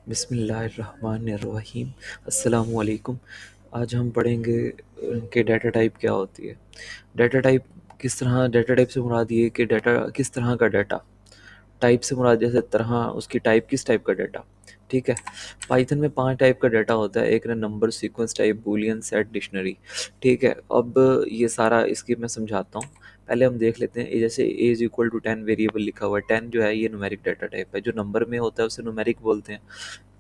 बिस्मिल्लाहिर्रहमानिर्रहीम। अस्सलामुअलैकुम। आज हम पढ़ेंगे कि डाटा टाइप क्या होती है। डाटा टाइप किस तरह, डाटा टाइप से मुराद ये कि डाटा किस तरह का डाटा, टाइप से मुराद जैसे तरह, उसकी टाइप किस टाइप का डाटा। ठीक है। पाइथन में 5 टाइप का डाटा होता है। एक number, sequence type, Boolean, set, dictionary. ठीक है। अब ये सारा इसकी मैं समझाता हूँ। पहले हम देख लेते हैं। ये जैसे a is equal to 10 variable लिखा हुआ है। 10 जो है ये न्यूमेरिक डाटा टाइप है। जो नंबर में होता है उसे न्यूमेरिक बोलते हैं।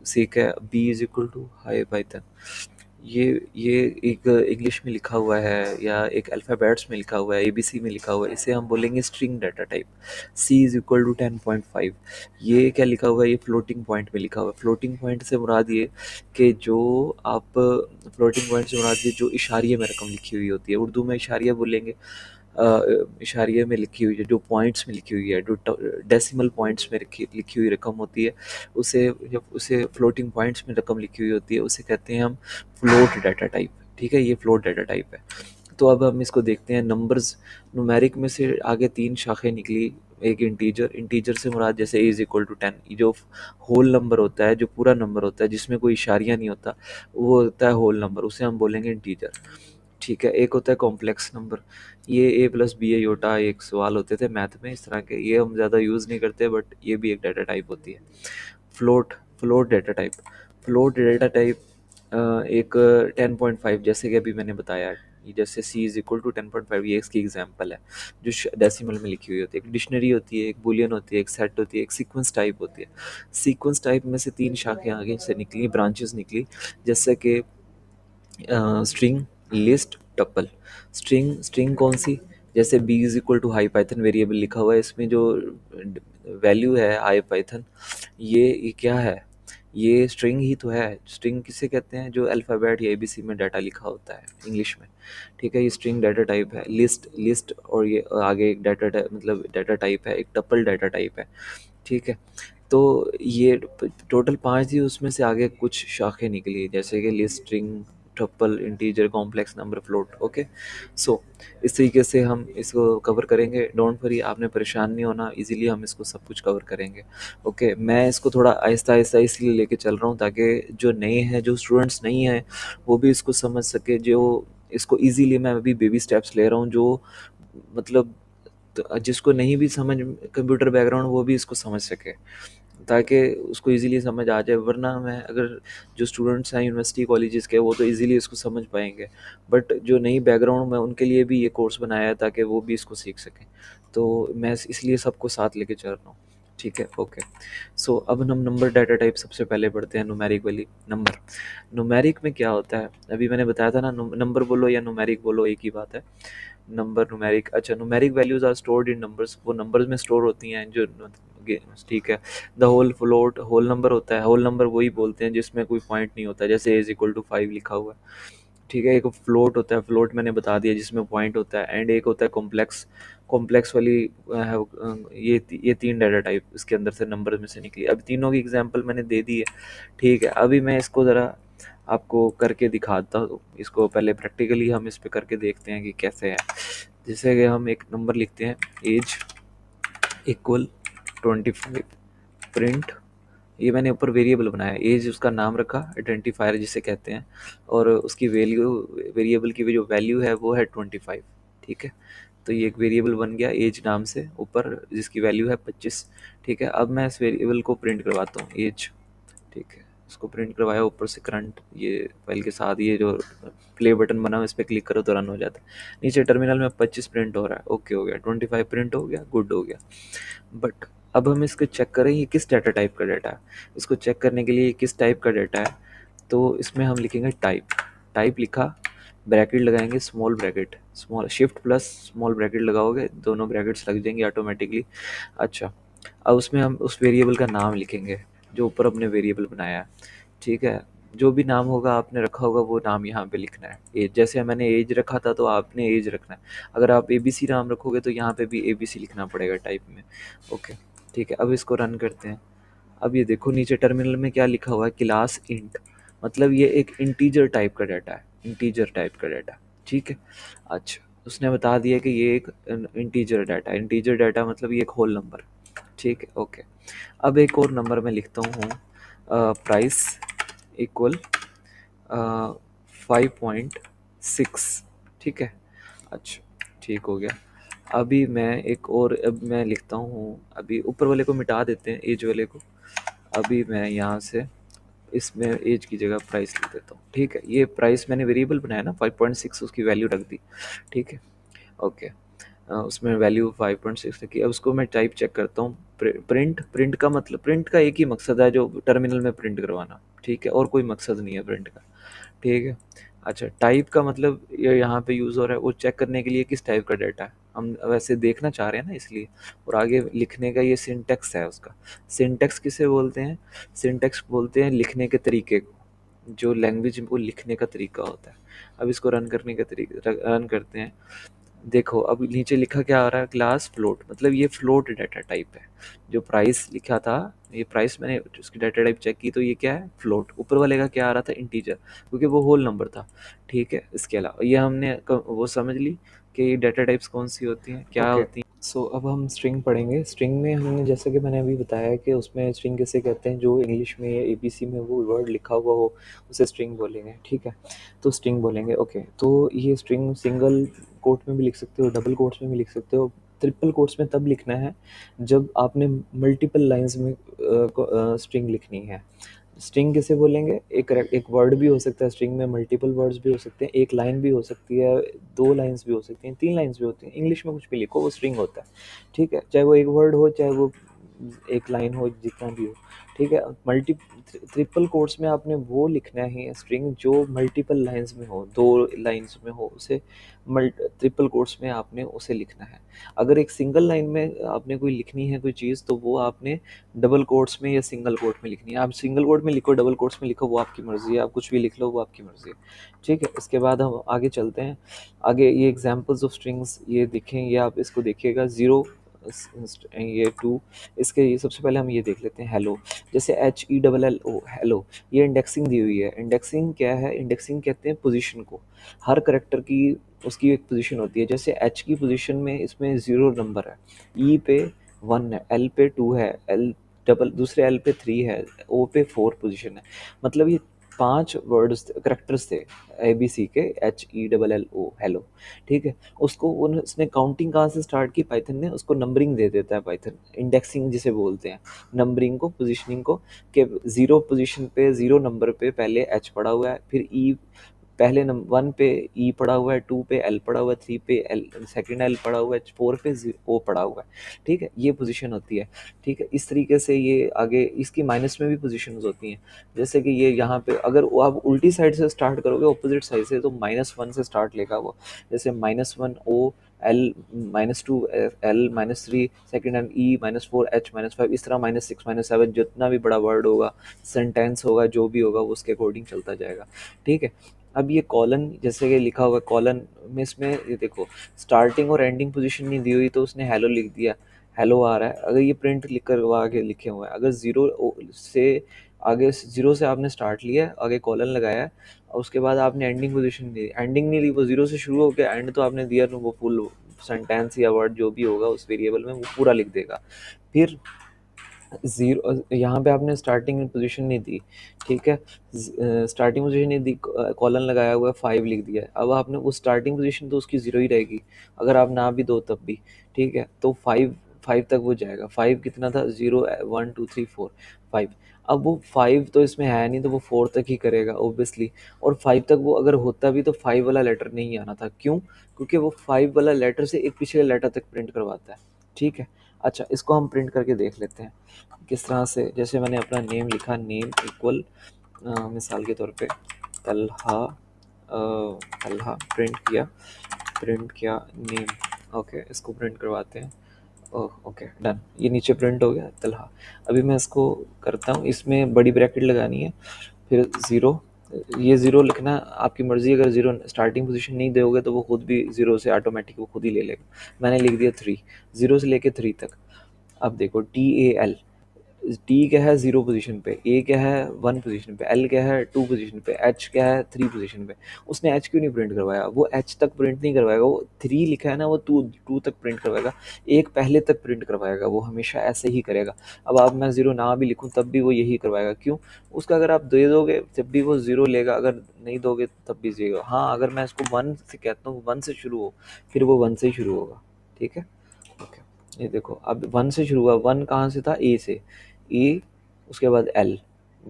सीख है। B is equal to hi Python, ये एक इंग्लिश में लिखा हुआ है या एक अल्फ़ाबेट्स में लिखा हुआ है, एबीसी में लिखा हुआ है, इसे हम बोलेंगे string data type. C is equal to 10.5, ये क्या लिखा हुआ है, ये फ्लोटिंग पॉइंट में लिखा हुआ है। फ्लोटिंग पॉइंट से मुराद ये कि जो आप, फ्लोटिंग पॉइंट से मुराद ये जो इशारिये में रकम लिखी हुई होती है, उर्दू में इशारिया बोलेंगे। इशारिये में लिखी हुई है, जो पॉइंट्स में लिखी हुई है, जो डेसिमल पॉइंट्स में लिखी हुई रकम होती है, उसे, जब उसे फ्लोटिंग पॉइंट्स में रकम लिखी हुई होती है उसे कहते हैं हम फ्लोट डाटा टाइप। ठीक है, ये फ्लोट डाटा टाइप है। तो अब हम इसको देखते हैं। नंबर्स, न्यूमेरिक में से आगे 3 शाखें निकली। एक इंटीजर, इंटीजर से मुराद जैसे a इज़ इक्वल टू 10, जो होल नंबर होता है, जो पूरा नंबर होता है जिसमें कोई इशारिया नहीं होता, वो होता है होल नंबर, उसे हम बोलेंगे इंटीजर। ठीक है। एक होता है कॉम्प्लेक्स नंबर। ये ए प्लस बी ए योटा, एक सवाल होते थे मैथ में इस तरह के, ये हम ज़्यादा यूज़ नहीं करते, बट ये भी एक डाटा टाइप होती है। Float, float data type. Float data type एक 10.5, जैसे कि अभी मैंने बताया है, ये जैसे सी इज़ इक्वल टू 10.5, ये इसकी एग्जांपल है जो डेसिमल में लिखी हुई होती है। एक डिक्शनरी होती है, एक बुलियन होती है, एक सेट होती है, एक सीक्वेंस टाइप होती है। सीक्वेंस टाइप में से 3 शाखें आगे से निकली, ब्रांचेस निकली, जैसे कि string, list, tuple. String, string कौन सी, जैसे B is equal to hi Python variable लिखा हुआ है, इसमें जो वैल्यू है हाई पाइथन, ये क्या है, ये स्ट्रिंग ही तो है। स्ट्रिंग किसे कहते हैं, जो अल्फ़ाबेट या एबीसी में डाटा लिखा होता है इंग्लिश में। ठीक है, ये स्ट्रिंग डाटा टाइप है। लिस्ट, लिस्ट, और ये आगे एक डाटा टाइप, मतलब डाटा टाइप है। एक टपल डाटा टाइप है। ठीक है। तो ये टोटल 5 थी, उसमें से आगे कुछ शाखें निकली, जैसे कि list, string, triple, integer, complex number, float. Okay. So इस तरीके से हम इसको कवर करेंगे। डोंट वरी, आपने परेशान नहीं होना, इजीली हम इसको सब कुछ कवर करेंगे। ओके। मैं इसको थोड़ा आहिस्ता आहिस्ता इसलिए लेके चल रहा हूँ ताकि जो नए हैं, जो स्टूडेंट्स नहीं हैं, वो भी इसको समझ सके। जो इसको इजीली, मैं अभी बेबी स्टेप्स ले रहा हूँ, जो मतलब तो जिसको नहीं भी समझ कंप्यूटर बैकग्राउंड, वो भी इसको समझ सके, ताकि उसको इजीली समझ आ जाए। वरना मैं, अगर जो स्टूडेंट्स हैं यूनिवर्सिटी कॉलेजेस के, वो तो इजीली इसको समझ पाएंगे, बट जो नई बैकग्राउंड में, उनके लिए भी ये कोर्स बनाया है ताकि वो भी इसको सीख सकें। तो मैं इसलिए सबको साथ लेके चल रहा हूँ। ठीक है। ओके। सो अब हम नंबर डाटा टाइप सबसे पहले पढ़ते हैं, न्यूमेरिक वाली। नंबर, न्यूमेरिक में क्या होता है, अभी मैंने बताया था ना, नंबर बोलो या न्यूमेरिक बोलो एक ही बात है। नंबर, न्यूमेरिक, अच्छा, numeric values are stored in numbers, वो नंबर्स में स्टोर होती हैं जो, ठीक है। The whole float, whole number होता है। होल नंबर वही बोलते हैं जिसमें कोई पॉइंट नहीं होता, जैसे इज इक्वल टू 5 लिखा हुआ है। ठीक है। एक फ्लोट होता है, फ्लोट मैंने बता दिया, जिसमें पॉइंट होता है। एंड एक होता है कॉम्प्लेक्स, कॉम्प्लेक्स वाली ये 3 डाटा टाइप इसके अंदर से, नंबर में से निकली। अब तीनों की एग्जांपल मैंने दे दी है। ठीक है। अभी मैं इसको ज़रा आपको करके दिखाता हूँ। इसको पहले प्रैक्टिकली हम इस पे करके देखते हैं कि कैसे है। जैसे कि हम एक नंबर लिखते हैं, एज इक्वल 25, प्रिंट, ये मैंने ऊपर वेरिएबल बनाया, एज उसका नाम रखा, आइडेंटिफायर जिसे कहते हैं, और उसकी वैल्यू, वेरिएबल की जो वैल्यू है वो है 25। ठीक है। तो ये एक वेरिएबल बन गया एज नाम से ऊपर, जिसकी वैल्यू है 25। ठीक है। अब मैं इस वेरिएबल को प्रिंट करवाता हूँ, एज। ठीक है। इसको प्रिंट करवाया ऊपर से करंट, ये फाइल के साथ, ये जो प्ले बटन बना हुआ, इस पर क्लिक करो तो रन हो जाता है। नीचे टर्मिनल में 25 प्रिंट हो रहा है, ओके हो गया। 25 प्रिंट हो गया, गुड हो गया। बट अब हम इसको चेक करें ये किस डाटा टाइप का डाटा है। इसको चेक करने के लिए किस टाइप का डाटा है, तो इसमें हम लिखेंगे टाइप। टाइप लिखा, ब्रैकेट लगाएंगे, small bracket, small, shift plus small bracket लगाओगे, दोनों ब्रैकेट्स लग जाएंगे ऑटोमेटिकली। अच्छा। अब उसमें हम उस वेरिएबल का नाम लिखेंगे जो ऊपर अपने वेरिएबल बनाया है। ठीक है। जो भी नाम होगा आपने रखा होगा, वो नाम यहाँ पे लिखना है। एज, जैसे मैंने एज रखा था तो आपने एज रखना है। अगर आप ए बी सी नाम रखोगे तो यहाँ पे भी ए बी सी लिखना पड़ेगा टाइप में। ओके। ठीक है। अब इसको रन करते हैं। अब ये देखो नीचे टर्मिनल में क्या लिखा हुआ है, क्लास इंट, मतलब ये एक इंटीजर टाइप का डाटा है, इंटीजर टाइप का डाटा। ठीक है। अच्छा, उसने बता दिया कि ये एक इंटीजर डाटा है। इंटीजर डाटा मतलब ये एक होल नंबर। ठीक है। ओके। अब एक और नंबर मैं लिखता हूँ, प्राइस इक्वल 5.6, ठीक है। अच्छा, ठीक हो गया। अभी मैं एक और, अब मैं लिखता हूँ, अभी ऊपर वाले को मिटा देते हैं, एज वाले को। अभी मैं यहाँ से इसमें एज की जगह प्राइस लिख देता हूँ, ठीक है। ये प्राइस मैंने वेरिएबल बनाया ना, 5.6 उसकी वैल्यू रख दी, ठीक है। ओके, उसमें वैल्यू 5.6 रखी। अब उसको मैं टाइप चेक करता हूँ। प्रिंट, प्रिंट का मतलब, प्रिंट का एक ही मकसद है, जो टर्मिनल में प्रिंट करवाना, ठीक है, और कोई मकसद नहीं है प्रिंट का, ठीक है। अच्छा, टाइप का मतलब ये यहाँ पे यूज़ हो रहा है वो चेक करने के लिए किस टाइप का डाटा है, हम वैसे देखना चाह रहे हैं ना, इसलिए। और आगे लिखने का ये सिंटेक्स है उसका। सिंटेक्स किसे बोलते हैं? सिंटेक्स बोलते हैं लिखने के तरीके को, जो लैंग्वेज को लिखने का तरीका होता है। अब इसको रन करने का तरीका, रन करते हैं। देखो अब नीचे लिखा क्या आ रहा है, क्लास फ्लोट, मतलब ये फ्लोट डाटा टाइप है। जो प्राइस लिखा था, ये प्राइस मैंने उसकी डाटा टाइप चेक की तो ये क्या है, फ्लोट। ऊपर वाले का क्या आ रहा था, इंटीजर, क्योंकि वो होल नंबर था, ठीक है। इसके अलावा ये हमने वो समझ ली कि ये डाटा टाइप्स कौन सी होती हैं, क्या होती हैं। सो अब हम स्ट्रिंग पढ़ेंगे। स्ट्रिंग में हमने, जैसा कि मैंने अभी बताया कि उसमें स्ट्रिंग किसे कहते हैं, जो इंग्लिश में या एबीसी में वो वर्ड लिखा हुआ हो उसे स्ट्रिंग बोलेंगे, ठीक है। तो स्ट्रिंग बोलेंगे, ओके। तो ये स्ट्रिंग सिंगल कोट में भी लिख सकते हो, डबल कोट्स में भी लिख सकते हो। ट्रिपल कोट्स में तब लिखना है जब आपने मल्टीपल लाइंस में स्ट्रिंग लिखनी है। स्ट्रिंग किसे बोलेंगे, एक वर्ड भी हो सकता है स्ट्रिंग में, मल्टीपल वर्ड्स भी हो सकते हैं, एक लाइन भी हो सकती है, दो लाइंस भी हो सकती हैं, तीन लाइंस भी होती हैं। इंग्लिश में कुछ भी लिखो वो स्ट्रिंग होता है, ठीक है। चाहे वो एक वर्ड हो, चाहे वो एक लाइन हो, जितना भी हो, ठीक है। ट्रिपल कोट्स में आपने वो लिखना है स्ट्रिंग जो मल्टीपल लाइंस में हो, दो लाइंस में हो, उसे ट्रिपल कोट्स में आपने उसे लिखना है। अगर एक सिंगल लाइन में आपने कोई लिखनी है कोई चीज़, तो वो आपने डबल कोट्स में या सिंगल कोट में लिखनी है। आप सिंगल कोट में लिखो, डबल कोट्स में लिखो, वो आपकी मर्ज़ी है, आप कुछ भी लिख लो, वो आपकी मर्ज़ी है, ठीक है। इसके बाद हम आगे चलते हैं। आगे ये एग्जांपल्स ऑफ स्ट्रिंग्स ये देखें, ये आप इसको देखिएगा, ज़ीरो, ये टू। इसके ये सबसे पहले हम ये देख लेते हैं, हेलो। जैसे HELLO, हेलो, ये इंडेक्सिंग दी हुई है। इंडेक्सिंग क्या है, इंडेक्सिंग कहते हैं पोजीशन को। हर करेक्टर की उसकी एक पोजीशन होती है। जैसे एच की पोजीशन में इसमें 0 नंबर है, ई पे 1 है, एल पे 2 है, एल डबल दूसरे एल पे 3 है, ओ पे 4 पोजीशन है। मतलब ये 5 वर्ड्स करेक्टर्स थे ABC के, HELLO, हेलो, ठीक है। उसको उसने काउंटिंग कहाँ से स्टार्ट की, पाइथन ने उसको नंबरिंग दे देता है। पाइथन इंडेक्सिंग जिसे बोलते हैं, नंबरिंग को, पोजीशनिंग को, कि 0 पोजीशन पे, 0 नंबर पे पहले H पड़ा हुआ है, फिर E पहले नंबर 1 पे ई पड़ा हुआ है, 2 पे एल पड़ा हुआ है, 3 पे एल सेकंड एल पड़ा हुआ है, 4 पे ओ पड़ा हुआ है, ठीक है। ये पोजीशन होती है, ठीक है। इस तरीके से ये आगे इसकी माइनस में भी पोजीशंस होती हैं। जैसे कि ये यहाँ पे अगर वो आप उल्टी साइड से स्टार्ट करोगे, ऑपोजिट साइड से, तो -1 से स्टार्ट लेगा वो। जैसे -1 ओ, एल, -2 एल, -3 सेकेंड एल, ई, -4 एच, -5, इस तरह -6 -7 जितना भी बड़ा वर्ड होगा, सेंटेंस होगा, जो भी होगा वो उसके अकॉर्डिंग चलता जाएगा, ठीक है। अब ये कॉलन, जैसे कि लिखा हुआ है कॉलन में, इसमें ये देखो स्टार्टिंग और एंडिंग पोजीशन नहीं दी हुई, तो उसने हेलो लिख दिया, हेलो आ रहा है। अगर ये प्रिंट लिख कर आगे लिखे हुए हैं, अगर ज़ीरो से आगे, 0 से आपने स्टार्ट लिया, आगे कॉलन लगाया है, और उसके बाद आपने एंडिंग पोजीशन दी, एंडिंग नहीं ली, वो 0 से शुरू होकर एंड तो आपने दिया, तो वो फुल सेंटेंस या वर्ड जो भी होगा उस वेरिएबल में वो पूरा लिख देगा। फिर ज़ीरो, यहाँ पे आपने स्टार्टिंग पोजीशन नहीं दी, ठीक है। स्टार्टिंग पोजीशन नहीं दी, कॉलन लगाया हुआ है, 5 लिख दिया है। अब आपने वो स्टार्टिंग पोजीशन तो उसकी 0 ही रहेगी, अगर आप ना भी दो तब भी, ठीक है। तो 5, 5 तक वो जाएगा। 5 कितना था, 0 1 2 3 4 5। अब वो 5 तो इसमें है नहीं, तो वो 4 तक ही करेगा ओब्वियसली। और 5 तक वो अगर होता भी तो 5 वाला लेटर नहीं आना था, क्यों? क्योंकि वो 5 वाला लेटर से एक पिछले लेटर तक प्रिंट करवाता है, ठीक है। अच्छा, इसको हम प्रिंट करके देख लेते हैं किस तरह से। जैसे मैंने अपना नेम लिखा, नेम इक्वल मिसाल के तौर पे तलहा, तलहा प्रिंट किया नेम, ओके। इसको प्रिंट करवाते हैं, ओके डन, ये नीचे प्रिंट हो गया तलहा। अभी मैं इसको करता हूँ, इसमें बड़ी ब्रैकेट लगानी है, फिर 0, ये 0 लिखना आपकी मर्ज़ी। अगर 0 स्टार्टिंग पोजीशन नहीं दोगे तो वो खुद भी 0 से ऑटोमेटिक वो खुद ही ले लेगा। मैंने लिख दिया 3, 0 से लेके 3 तक। अब देखो TAL, टी क्या है 0 पोजीशन पे, ए क्या है 1 पोजीशन पे, एल क्या है 2 पोजीशन पे, एच क्या है 3 पोजीशन पे। उसने एच क्यों नहीं प्रिंट करवाया? वो एच तक प्रिंट नहीं करवाएगा, वो 3 लिखा है ना, वो 2 तक प्रिंट करवाएगा, एक पहले तक प्रिंट करवाएगा, वो हमेशा ऐसे ही करेगा। अब आप मैं 0 ना भी लिखूँ तब भी वो यही करवाएगा। क्यों? उसका अगर आप दे दोगे जब भी वो 0 लेगा, अगर नहीं दोगे तब भी 0। हाँ, अगर मैं इसको 1 से कहता हूँ 1 से शुरू हो, फिर वो 1 से ही शुरू होगा। ठीक है, ओके। ये देखो, अब 1 से शुरू हुआ, 1 कहाँ से था? ए से। ए, उसके बाद एल,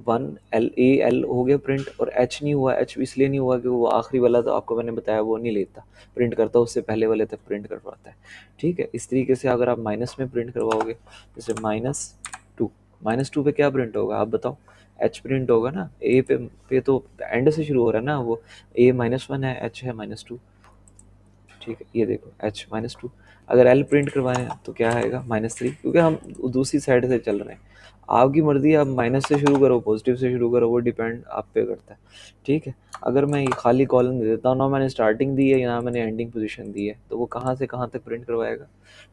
1 एल, ए एल हो गया प्रिंट, और एच नहीं हुआ। एच इसलिए नहीं हुआ कि वो आखिरी वाला, तो आपको मैंने बताया वो नहीं लेता, प्रिंट करता, उससे पहले वाले तक प्रिंट करवाता है। ठीक है, इस तरीके से अगर आप माइनस में प्रिंट करवाओगे, जैसे -2, -2 पे क्या प्रिंट होगा आप बताओ? एच प्रिंट होगा ना। ए पे तो एंड से शुरू हो रहा है ना, वो ए -1 है, एच है -2। ठीक है, ये देखो H-2। अगर L प्रिंट करवाएं तो क्या आएगा? -3, क्योंकि हम दूसरी साइड से चल रहे हैं। आपकी मर्जी है, आप माइनस से शुरू करो, पॉजिटिव से शुरू करो, वो डिपेंड आप पे करता है। ठीक है, अगर मैं ये खाली कॉलम दे देता हूँ ना, मैंने स्टार्टिंग दी है या मैंने एंडिंग पोजीशन दी है, तो वो कहाँ से कहाँ तक प्रिंट करवाएगा?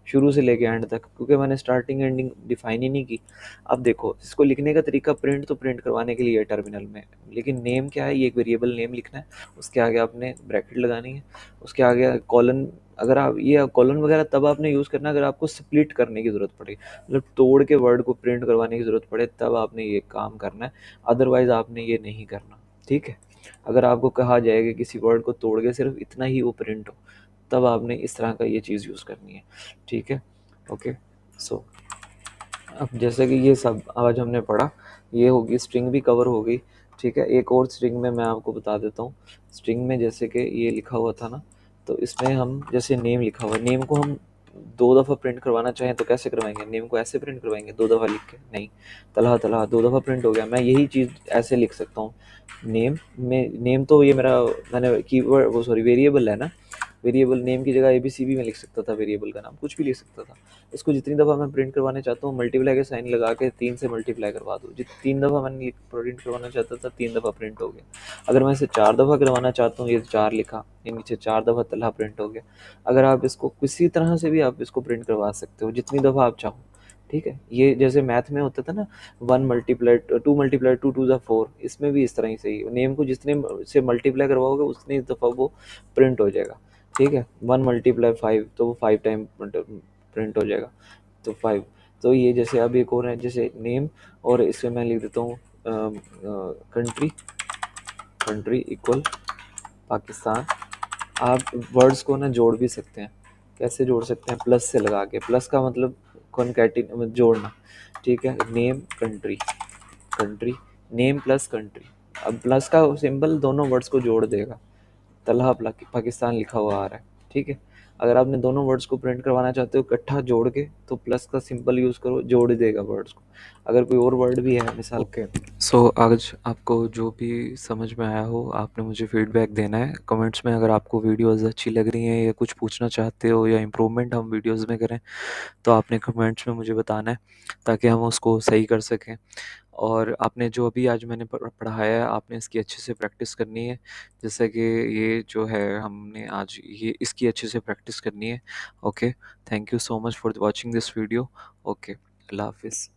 शुरू से लेके एंड तक, क्योंकि मैंने स्टार्टिंग एंडिंग डिफाइन ही नहीं की। अब देखो, इसको लिखने का तरीका प्रिंट तो प्रिंट करवाने के लिए है टर्मिनल में, लेकिन नेम क्या है? ये एक वेरिएबल नेम लिखना है, उसके आगे आपने ब्रैकेट लगानी है, उसके आगे कॉलन। अगर आप ये कॉलन वगैरह तब आपने यूज़ करना अगर आपको स्प्लिट करने की ज़रूरत पड़े, मतलब तोड़ के वर्ड को प्रिंट करवाने की ज़रूरत पड़े, तब आपने ये काम करना है, अदरवाइज़ आपने ये नहीं करना। ठीक है, अगर आपको कहा जाए कि किसी वर्ड को तोड़ के सिर्फ इतना ही वो प्रिंट हो, तब आपने इस तरह का ये चीज़ यूज़ करनी है। ठीक है, ओके। सो अब जैसे कि ये सब आज हमने पढ़ा, ये होगी स्ट्रिंग भी कवर हो गई। ठीक है, एक और स्ट्रिंग में मैं आपको बता देता हूँ। स्ट्रिंग में जैसे कि ये लिखा हुआ था ना, तो इसमें हम जैसे नेम लिखा हुआ है, नेम को हम 2 दफ़ा प्रिंट करवाना चाहें तो कैसे करवाएंगे? नेम को ऐसे प्रिंट करवाएंगे 2 दफ़ा लिख के? नहीं, तलहा तलहा 2 दफ़ा प्रिंट हो गया। मैं यही चीज़ ऐसे लिख सकता हूँ, नेम में, नेम तो ये मेरा, मैंने कीवर्ड वो सॉरी वेरिएबल है ना, वेरिएबल नेम की जगह ABCB में लिख सकता था, वेरिएबल का नाम कुछ भी लिख सकता था। इसको जितनी दफ़ा मैं प्रिंट करवाना चाहता हूँ, मल्टीप्लाई के साइन लगा के 3 से मल्टीप्लाई करवा दूँ। जित 3 दफ़ा मैंने प्रिंट करवाना चाहता था, 3 दफ़ा प्रिंट हो गया। अगर मैं इसे 4 दफ़ा करवाना चाहता हूँ, ये 4 लिखा, ये नीचे 4 दफ़ा तलहा प्रिंट हो गया। अगर आप इसको किसी तरह से भी आप इसको प्रिंट करवा सकते हो, जितनी दफ़ा आप चाहो। ठीक है, ये जैसे मैथ में होता था ना, 1 मल्टीप्लाई 2 मल्टीप्लाई 2 2 ज़ा 4, इसमें भी इस तरह ही सही। नेम को जितने से मल्टीप्लाई करवाओगे उतनी दफ़ा वो प्रिंट हो जाएगा। ठीक है, 1 मल्टीप्लाई 5, तो वो 5 टाइम प्रिंट हो जाएगा, तो 5। तो ये जैसे अब एक और है, जैसे नेम, और इसमें मैं लिख देता हूँ कंट्री, कंट्री इक्वल पाकिस्तान। आप वर्ड्स को ना जोड़ भी सकते हैं। कैसे जोड़ सकते हैं? प्लस से लगा के। प्लस का मतलब कॉन्कैटिन जोड़ना। ठीक है, name country, country, name plus country. अब प्लस का सिंबल दोनों वर्ड्स को जोड़ देगा, तलहा पाकिस्तान लिखा हुआ आ रहा है। ठीक है, अगर आपने दोनों वर्ड्स को प्रिंट करवाना चाहते हो इकट्ठा जोड़ के, तो प्लस का सिंबल यूज़ करो, जोड़ देगा वर्ड्स को। अगर कोई और वर्ड भी है मिसाल। ओके, सो आज आपको जो भी समझ में आया हो, आपने मुझे फीडबैक देना है कमेंट्स में। अगर आपको वीडियोस अच्छी लग रही हैं या कुछ पूछना चाहते हो या इम्प्रूवमेंट हम वीडियोस में करें, तो आपने कमेंट्स में मुझे बताना है, ताकि हम उसको सही कर सकें। और आपने जो अभी आज मैंने पढ़ाया है, आपने इसकी अच्छे से प्रैक्टिस करनी है। जैसे कि ये जो है हमने आज ये इसकी अच्छे से प्रैक्टिस करनी है। Okay, thank you so much for watching this video. Okay, अल्लाह हाफिज़।